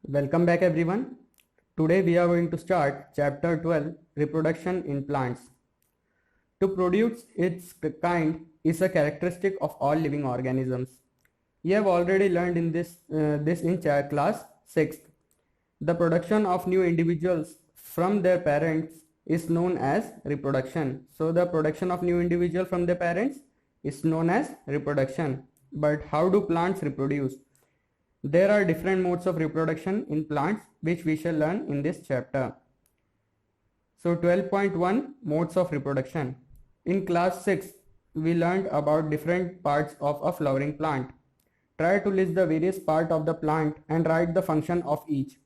Welcome back everyone. Today we are going to start chapter 12, reproduction in plants. To produce its kind is a characteristic of all living organisms. You have already learned in this in class 6th. The production of new individuals from their parents is known as reproduction. So the production of new individual from their parents is known as reproduction. But how do plants reproduce? There are different modes of reproduction in plants which we shall learn in this chapter. So 12.1 modes of reproduction. In class 6, we learned about different parts of a flowering plant. Try to list the various parts of the plant and write the function of each.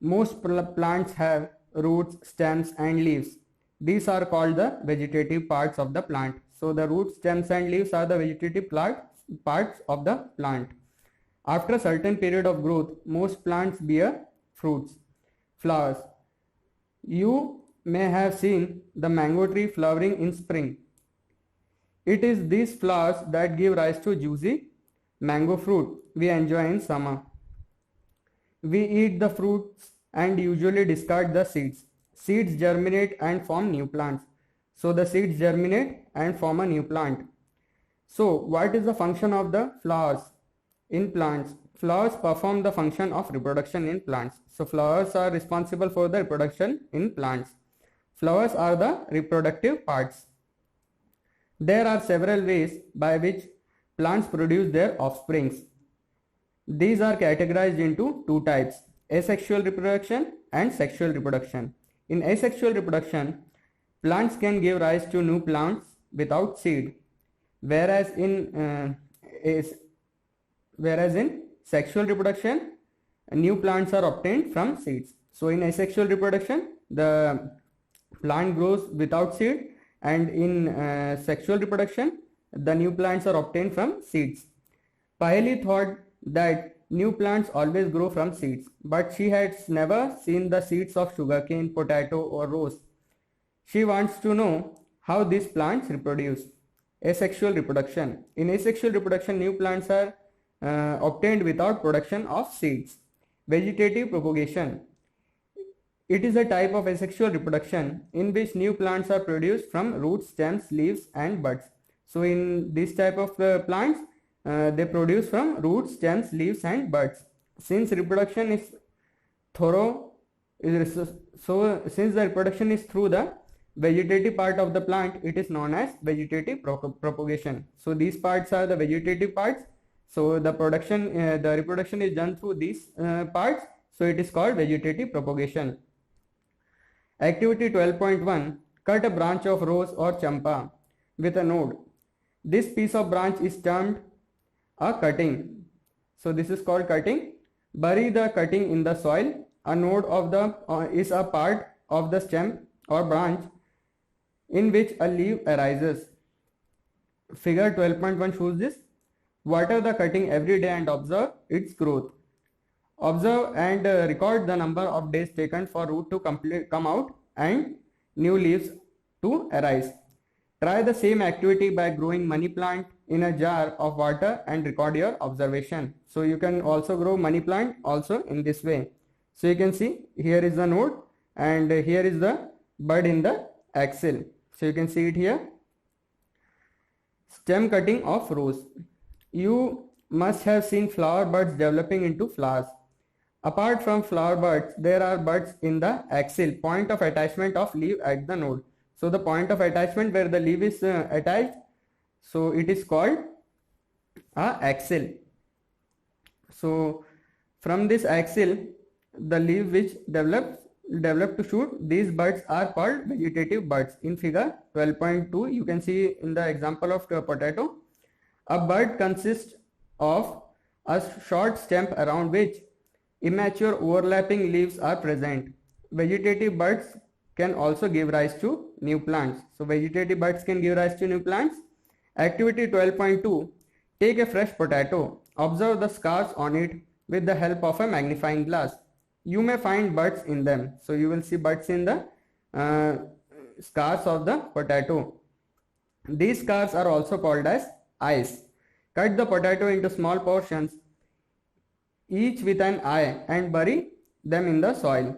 Most plants have roots, stems and leaves. These are called the vegetative parts of the plant. So the roots, stems and leaves are the vegetative parts of the plant. After a certain period of growth, most plants bear fruits, flowers. You may have seen the mango tree flowering in spring. It is these flowers that give rise to juicy mango fruit we enjoy in summer. We eat the fruits and usually discard the seeds. Seeds germinate and form new plants. So the seeds germinate and form a new plant. So what is the function of the flowers in plants? Flowers perform the function of reproduction in plants. So flowers are responsible for the reproduction in plants. Flowers are the reproductive parts. There are several ways by which plants produce their offsprings. These are categorized into two types: asexual reproduction and sexual reproduction. In asexual reproduction, plants can give rise to new plants without seed, whereas in sexual reproduction, new plants are obtained from seeds. So in asexual reproduction, the plant grows without seed, and in sexual reproduction, the new plants are obtained from seeds. Paheli thought that new plants always grow from seeds, but she has never seen the seeds of sugarcane, potato or rose. She wants to know how these plants reproduce. Asexual reproduction. In asexual reproduction, new plants are obtained without production of seeds. Vegetative propagation. It is a type of asexual reproduction in which new plants are produced from roots, stems, leaves and buds. So in this type of plants, they produce from roots, stems, leaves and buds. Since reproduction is thorough, since the reproduction is through the vegetative part of the plant, it is known as vegetative propagation. So these parts are the vegetative parts. So the reproduction is done through these parts. So it is called vegetative propagation. Activity 12.1. Cut a branch of rose or champa with a node. This piece of branch is termed a cutting. So this is called cutting. Bury the cutting in the soil. A node of the is a part of the stem or branch in which a leaf arises. Figure 12.1 shows this. Water the cutting every day and observe its growth. Observe and record the number of days taken for root to come out and new leaves to arise. Try the same activity by growing money plant in a jar of water and record your observation. So you can also grow money plant also in this way. So you can see here is the node and here is the bud in the axil. So you can see it here. Stem cutting of rose. You must have seen flower buds developing into flowers. Apart from flower buds, there are buds in the axil, point of attachment of leaf at the node. So the point of attachment where the leaf is attached, so it is called axil. So from this axil, the leaf which develop to shoot, these buds are called vegetative buds. In figure 12.2, you can see in the example of potato, a bud consists of a short stem around which immature overlapping leaves are present. Vegetative buds can also give rise to new plants. So vegetative buds can give rise to new plants. Activity 12.2. Take a fresh potato. Observe the scars on it with the help of a magnifying glass. You may find buds in them. So you will see buds in the scars of the potato. These scars are also called as eyes. Cut the potato into small portions. each with an eye, and bury them in the soil.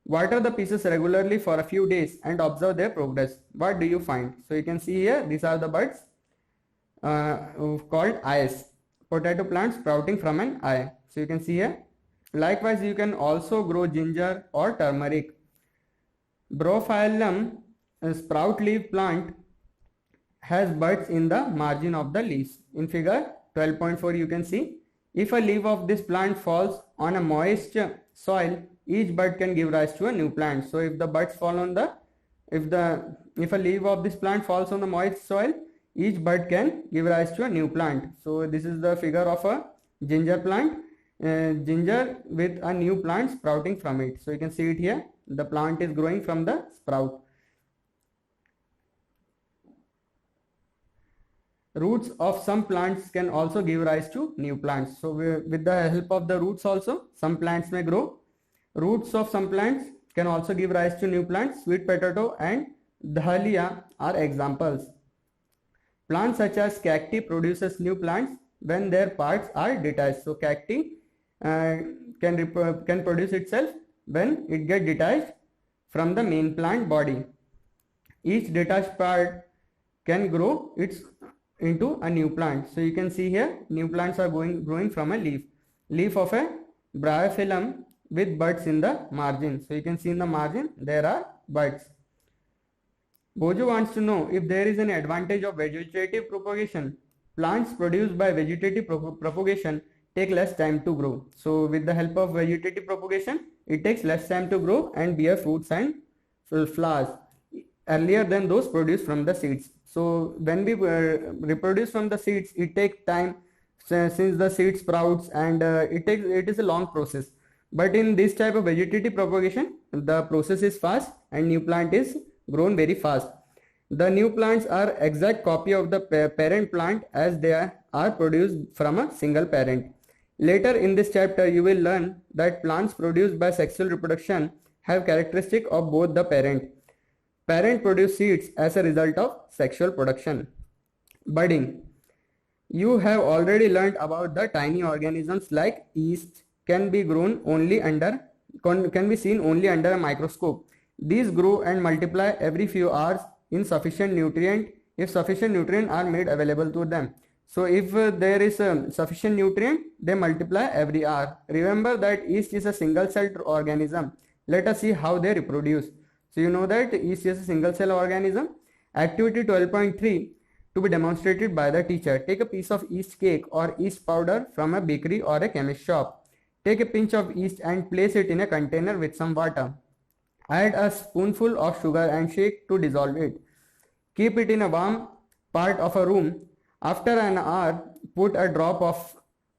Water the pieces regularly for a few days and observe their progress. What do you find? So you can see here, these are the buds called eyes. Potato plants sprouting from an eye. So you can see here. Likewise, you can also grow ginger or turmeric. Brophyllum, a sprout leaf plant, has buds in the margin of the leaves. In figure 12.4 you can see, if a leaf of this plant falls on a moist soil, each bud can give rise to a new plant. So if the buds fall on the, if a leaf of this plant falls on the moist soil, each bud can give rise to a new plant. So this is the figure of a ginger plant, ginger with a new plant sprouting from it. So you can see it here, the plant is growing from the sprout. Roots of some plants can also give rise to new plants. So with the help of the roots also, some plants may grow. Roots of some plants can also give rise to new plants. Sweet potato and dahlia are examples. Plants such as cacti produces new plants when their parts are detached. So cacti can produce itself when it gets detached from the main plant body. Each detached part can grow into a new plant. So you can see here, new plants are growing from a leaf of a bryophyllum with buds in the margin. So you can see in the margin there are buds. Bojo wants to know if there is an advantage of vegetative propagation. Plants produced by vegetative propagation take less time to grow. So with the help of vegetative propagation, it takes less time to grow and bear fruits and flowers earlier than those produced from the seeds. So when we reproduce from the seeds, it takes time since the seed sprouts, and it is a long process. But in this type of vegetative propagation, the process is fast and new plant is grown very fast. The new plants are exact copy of the parent plant as they are produced from a single parent. Later in this chapter, you will learn that plants produced by sexual reproduction have characteristic of both the parent. Parent produce seeds as a result of sexual production. Budding. You have already learned about the tiny organisms like yeast can be seen only under a microscope. These grow and multiply every few hours in sufficient nutrient if sufficient nutrient are made available to them. So if there is sufficient nutrient, they multiply every hour. Remember that yeast is a single celled organism. Let us see how they reproduce. So you know that yeast is a single cell organism. Activity 12.3 to be demonstrated by the teacher. Take a piece of yeast cake or yeast powder from a bakery or a chemist shop. Take a pinch of yeast and place it in a container with some water. Add a spoonful of sugar and shake to dissolve it. Keep it in a warm part of a room. After an hour, put a drop of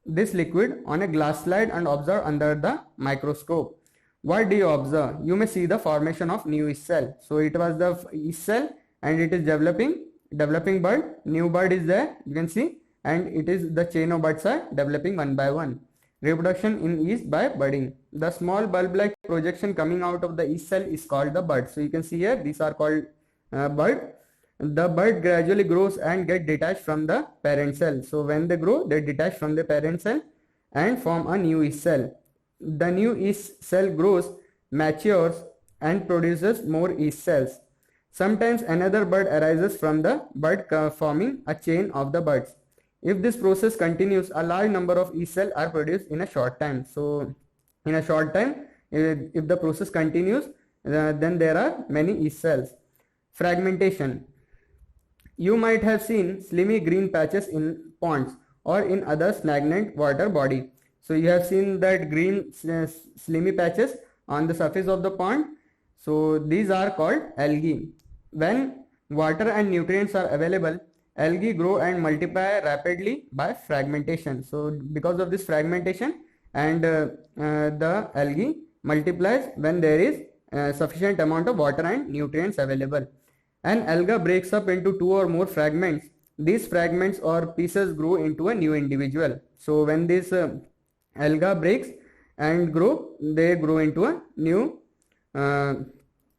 this liquid on a glass slide and observe under the microscope. What do you observe? You may see the formation of new yeast cell. So it was the yeast cell and it is developing bud. New bud is there, you can see, and it is the chain of buds are developing one by one. Reproduction in yeast by budding. The small bulb-like projection coming out of the yeast cell is called the bud. So you can see here, these are called bud. The bud gradually grows and get detached from the parent cell. So when they grow, they detach from the parent cell and form a new yeast cell. The new yeast cell grows, matures and produces more yeast cells. Sometimes another bud arises from the bud, forming a chain of the buds. If this process continues, a large number of yeast cells are produced in a short time. So in a short time, if the process continues, then there are many yeast cells. Fragmentation. You might have seen slimy green patches in ponds or in other stagnant water body. So you have seen that green slimy patches on the surface of the pond. So these are called algae. When water and nutrients are available, algae grow and multiply rapidly by fragmentation. So because of this fragmentation, and the algae multiplies when there is sufficient amount of water and nutrients available. An alga breaks up into two or more fragments. These fragments or pieces grow into a new individual. So when this alga breaks and they grow into a new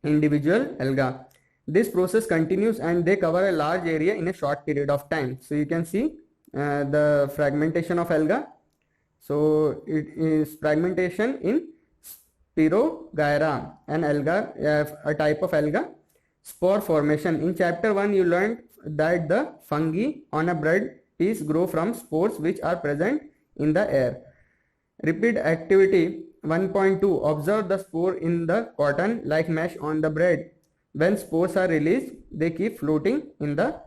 individual alga. This process continues and they cover a large area in a short period of time. So you can see the fragmentation of alga. So it is fragmentation in Spirogyra, an alga, a type of alga. Spore formation. In chapter 1, you learned that the fungi on a bread piece grow from spores which are present in the air. Repeat activity 1.2. Observe the spore in the cotton like mesh on the bread. When spores are released, they keep floating in the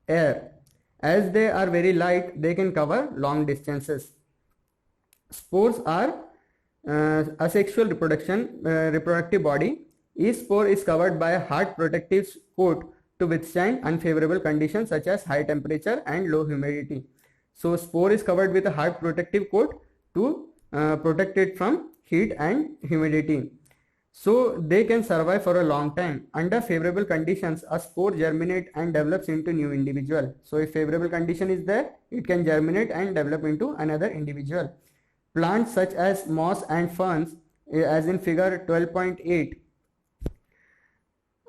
air. As they are very light, they can cover long distances. Spores are asexual reproductive body. Each spore is covered by a hard protective coat to withstand unfavorable conditions such as high temperature and low humidity. So spore is covered with a hard protective coat to protect it from heat and humidity. So they can survive for a long time. Under favorable conditions, a spore germinates and develops into new individual. So if favorable condition is there, it can germinate and develop into another individual. Plants such as moss and ferns, as in figure 12.8,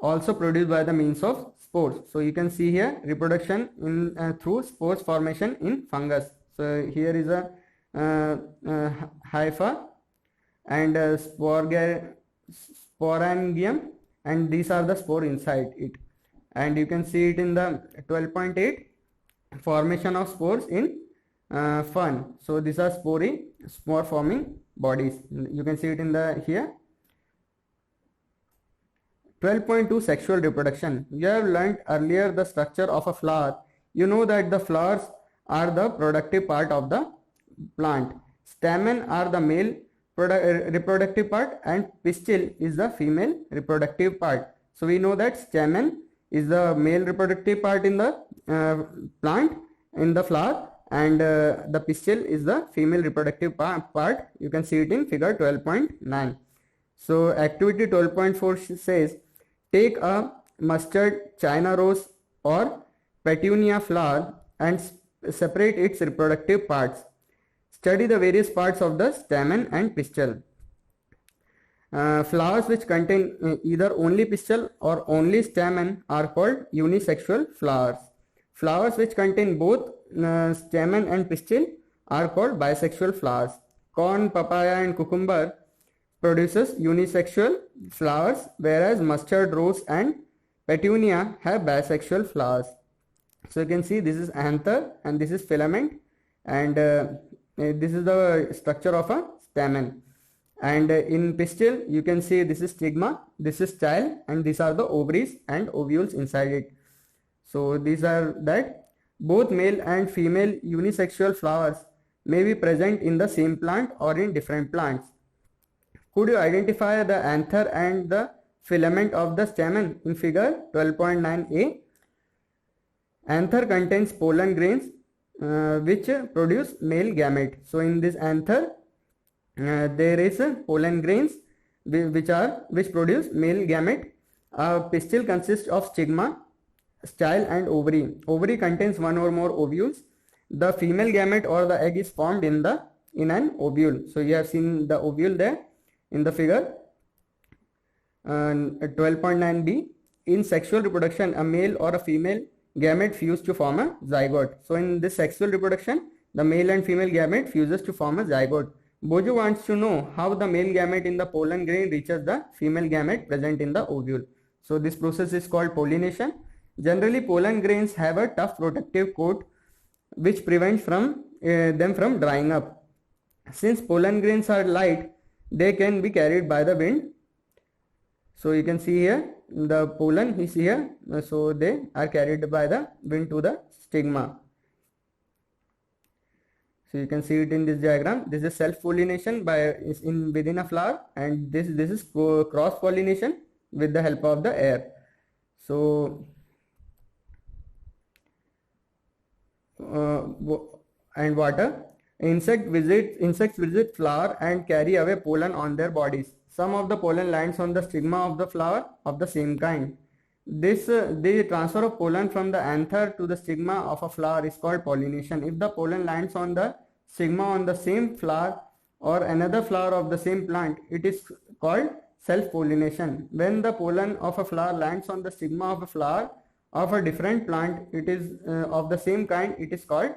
also produced by the means of spores. So you can see here reproduction in through spores formation in fungus. So here is a hypha and sporangium, and these are the spore inside it. And you can see it in the 12.8 formation of spores in fern. So these are spore forming bodies. You can see it in the here. 12.2 Sexual reproduction. You have learnt earlier the structure of a flower. You know that the flowers are the productive part of the plant. Stamen are the male reproductive part and pistil is the female reproductive part. So we know that stamen is the male reproductive part in the plant, in the flower, and the pistil is the female reproductive part. You can see it in figure 12.9. So activity 12.4 says, take a mustard, China rose or petunia flower and separate its reproductive parts. Study the various parts of the stamen and pistil. Flowers which contain either only pistil or only stamen are called unisexual flowers. Flowers which contain both stamen and pistil are called bisexual flowers. Corn, papaya and cucumber produces unisexual flowers, whereas mustard, rose and petunia have bisexual flowers. So you can see this is anther and this is filament, and this is the structure of a stamen. And in pistil you can see this is stigma, this is style, and these are the ovaries and ovules inside it. So these are that both male and female unisexual flowers may be present in the same plant or in different plants. Could you identify the anther and the filament of the stamen in figure 12.9a? Anther contains pollen grains which produce male gamete. So in this anther there is pollen grains which produce male gamete. Pistil consists of stigma, style and ovary. Ovary contains one or more ovules. The female gamete or the egg is formed in an ovule. So you have seen the ovule there in the figure 12.9b. In sexual reproduction, a male or a female gamete fuse to form a zygote. So in this sexual reproduction, the male and female gamete fuses to form a zygote. Bojo wants to know how the male gamete in the pollen grain reaches the female gamete present in the ovule. So this process is called pollination. Generally, pollen grains have a tough protective coat which prevents them from drying up. Since pollen grains are light, they can be carried by the wind. So you can see here the pollen is here, so they are carried by the wind to the stigma. So you can see it in this diagram. This is self-pollination within a flower, and this is cross-pollination with the help of the air. So and water. Insects visit flower and carry away pollen on their bodies. Some of the pollen lands on the stigma of the flower of the same kind. The transfer of pollen from the anther to the stigma of a flower is called pollination. If the pollen lands on the stigma on the same flower or another flower of the same plant, it is called self-pollination. When the pollen of a flower lands on the stigma of a flower of a different plant, it is of the same kind, it is called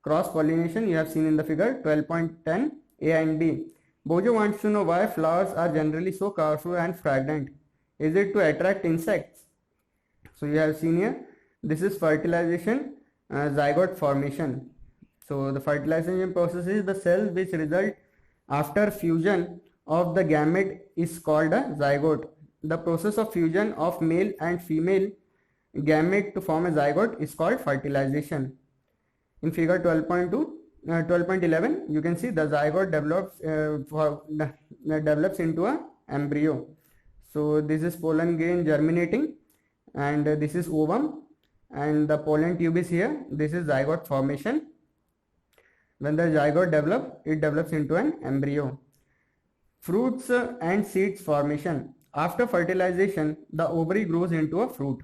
cross pollination. You have seen in the figure 12.10 A and B. Bojo wants to know why flowers are generally so colorful and fragrant. Is it to attract insects? So you have seen here, this is fertilization, zygote formation. So the fertilization process is the cell which result after fusion of the gamete is called a zygote. The process of fusion of male and female gamete to form a zygote is called fertilization. In figure 12.2, 12.11, you can see the zygote develops into a embryo. So this is pollen grain germinating, and this is ovum, and the pollen tube is here. This is zygote formation. When the zygote develops, it develops into an embryo. Fruits and seeds formation. After fertilization, the ovary grows into a fruit.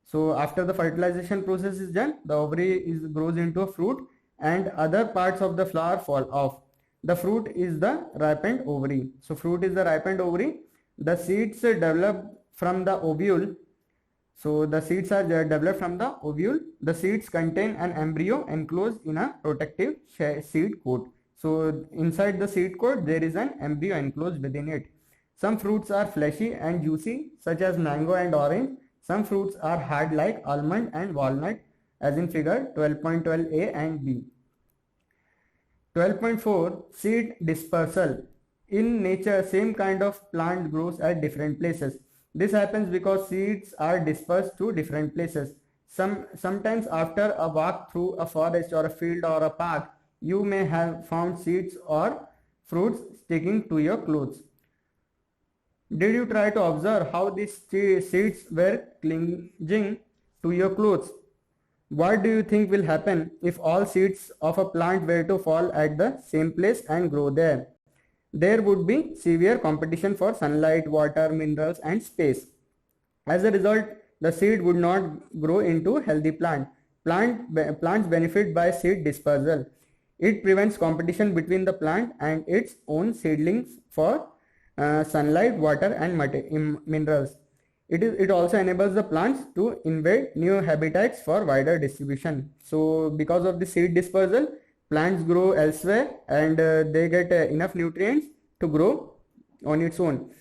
So after the fertilization process is done, the ovary grows into a fruit, and other parts of the flower fall off. The fruit is the ripened ovary. So fruit is the ripened ovary. The seeds develop from the ovule. So the seeds are developed from the ovule. The seeds contain an embryo enclosed in a protective seed coat. So inside the seed coat, there is an embryo enclosed within it. Some fruits are fleshy and juicy, such as mango and orange. Some fruits are hard like almond and walnut, as in figure 12.12a and b. 12.4 Seed dispersal. In nature, same kind of plant grows at different places. This happens because seeds are dispersed to different places. Sometimes after a walk through a forest or a field or a park, you may have found seeds or fruits sticking to your clothes. Did you try to observe how these seeds were clinging to your clothes? What do you think will happen if all seeds of a plant were to fall at the same place and grow there? There would be severe competition for sunlight, water, minerals, and space. As a result, the seed would not grow into a healthy plant. Plants benefit by seed dispersal. It prevents competition between the plant and its own seedlings for sunlight, water, and minerals. It also enables the plants to invade new habitats for wider distribution. So because of the seed dispersal, plants grow elsewhere, and they get enough nutrients to grow on its own.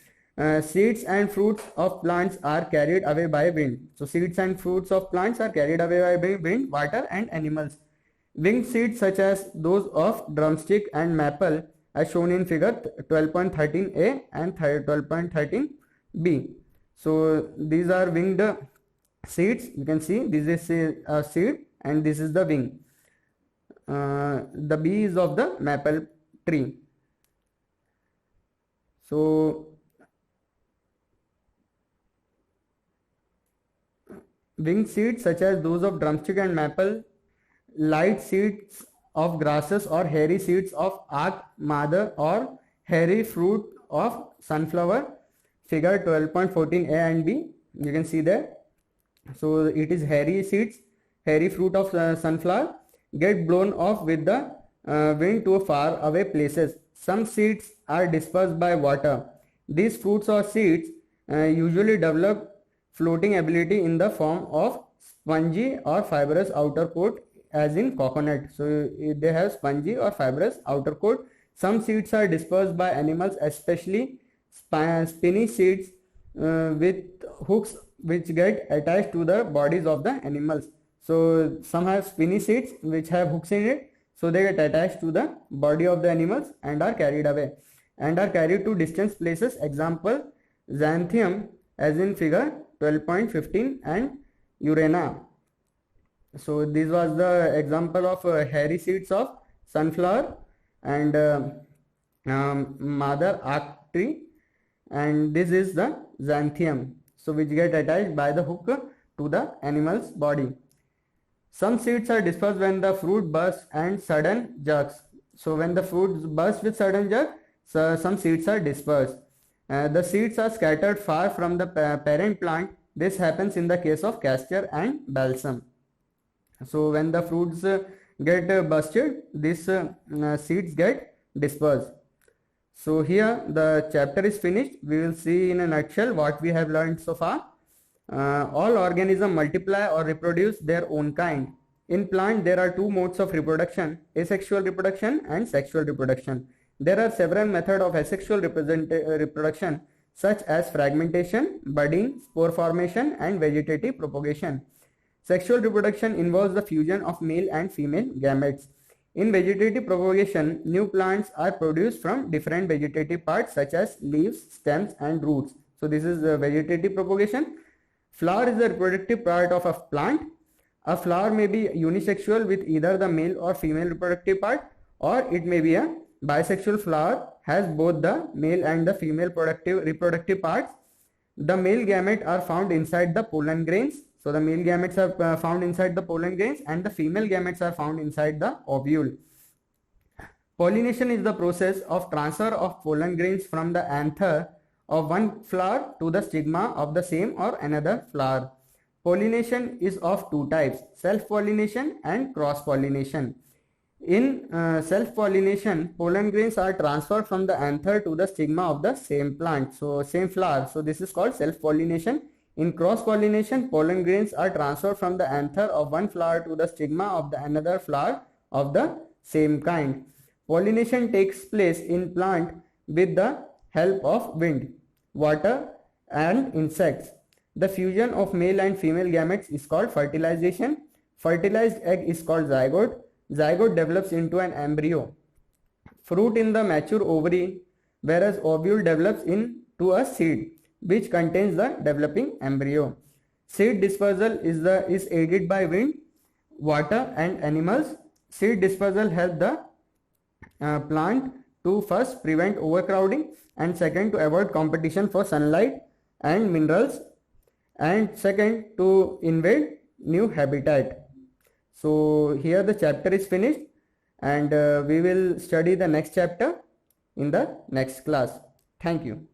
Seeds and fruits of plants are carried away by wind. So seeds and fruits of plants are carried away by wind, water, and animals. Winged seeds such as those of drumstick and maple, as shown in figure 12.13a and 12.13b. So these are winged seeds. You can see this is a seed and this is the wing. The bee is of the maple tree. So winged seeds such as those of drumstick and maple, light seeds of grasses, or hairy seeds of ath, madar, or hairy fruit of sunflower. Figure 12.14a and b, you can see there. So it is hairy seeds, hairy fruit of sunflower get blown off with the wind to far away places. Some seeds are dispersed by water. These fruits or seeds usually develop floating ability in the form of spongy or fibrous outer coat, as in coconut. So they have spongy or fibrous outer coat. Some seeds are dispersed by animals, especially spiny seeds with hooks which get attached to the bodies of the animals. So some have spiny seeds which have hooks in it, so they get attached to the body of the animals and are carried away and are carried to distant places. Example, xanthium, as in figure 12.15, and urena. So this was the example of hairy seeds of sunflower and mother ath tree, and this is the xanthium, so which get attached by the hook to the animal's body. Some seeds are dispersed when the fruit bursts and sudden jerks. So when the fruit bursts with sudden jerk, some seeds are dispersed. The seeds are scattered far from the parent plant. This happens in the case of castor and balsam. So when the fruits get busted, these seeds get dispersed. So here the chapter is finished. We will see in a nutshell what we have learned so far. All organisms multiply or reproduce their own kind. In plant, there are two modes of reproduction, asexual reproduction and sexual reproduction. There are several methods of asexual reproduction such as fragmentation, budding, spore formation and vegetative propagation. Sexual reproduction involves the fusion of male and female gametes. In vegetative propagation, new plants are produced from different vegetative parts such as leaves, stems and roots. So this is the vegetative propagation. Flower is the reproductive part of a plant. A flower may be unisexual with either the male or female reproductive part, or it may be a bisexual flower, has both the male and the female reproductive parts. The male gametes are found inside the pollen grains. So the male gametes are found inside the pollen grains and the female gametes are found inside the ovule. Pollination is the process of transfer of pollen grains from the anther of one flower to the stigma of the same or another flower. Pollination is of two types, self-pollination and cross-pollination. In self-pollination, pollen grains are transferred from the anther to the stigma of the same plant, so same flower. So this is called self-pollination. In cross-pollination, pollen grains are transferred from the anther of one flower to the stigma of the another flower of the same kind. Pollination takes place in plant with the help of wind, water and insects. The fusion of male and female gametes is called fertilization. Fertilized egg is called zygote. Zygote develops into an embryo. Fruit in the mature ovary, whereas ovule develops into a seed which contains the developing embryo. Seed dispersal is aided by wind, water and animals. Seed dispersal helps the plant to first prevent overcrowding and second to avoid competition for sunlight and minerals and second to invade new habitat. So here the chapter is finished and we will study the next chapter in the next class. Thank you.